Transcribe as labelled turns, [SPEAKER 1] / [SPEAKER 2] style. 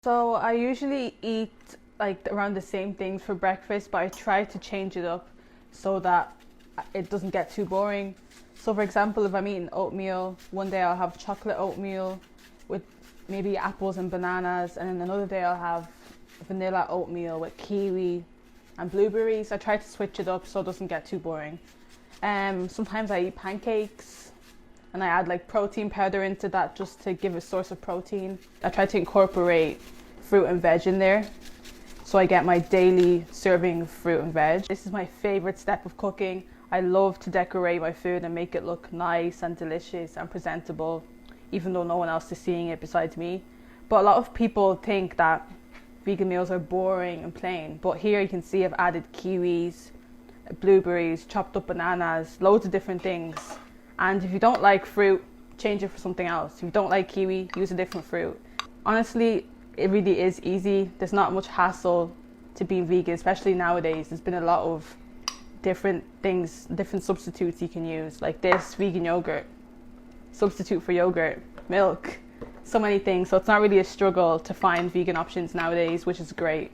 [SPEAKER 1] So I usually eat like around the same things for breakfast, but I try to change it up so that it doesn't get too boring. So for example, if I'm eating oatmeal, one day I'll have chocolate oatmeal with maybe apples and bananas, and then another day I'll have vanilla oatmeal with kiwi and blueberries. I try to switch it up so it doesn't get too boring. Sometimes I eat pancakes and I add like protein powder into that just to give a source of protein. I try to incorporate fruit and veg in there so I get my daily serving of fruit and veg. This is my favorite step of cooking. I love to decorate my food and make it look nice and delicious and presentable, even though no one else is seeing it besides me. But a lot of people think that vegan meals are boring and plain, but here you can see I've added kiwis, blueberries, chopped up bananas, loads of different things. And if you don't like fruit, change it for something else. If you don't like kiwi, use a different fruit. Honestly, it really is easy. There's not much hassle to being vegan, especially nowadays. There's been a lot of different things, different substitutes you can use, like this vegan yogurt, substitute for yogurt, milk, so many things. So it's not really a struggle to find vegan options nowadays, which is great.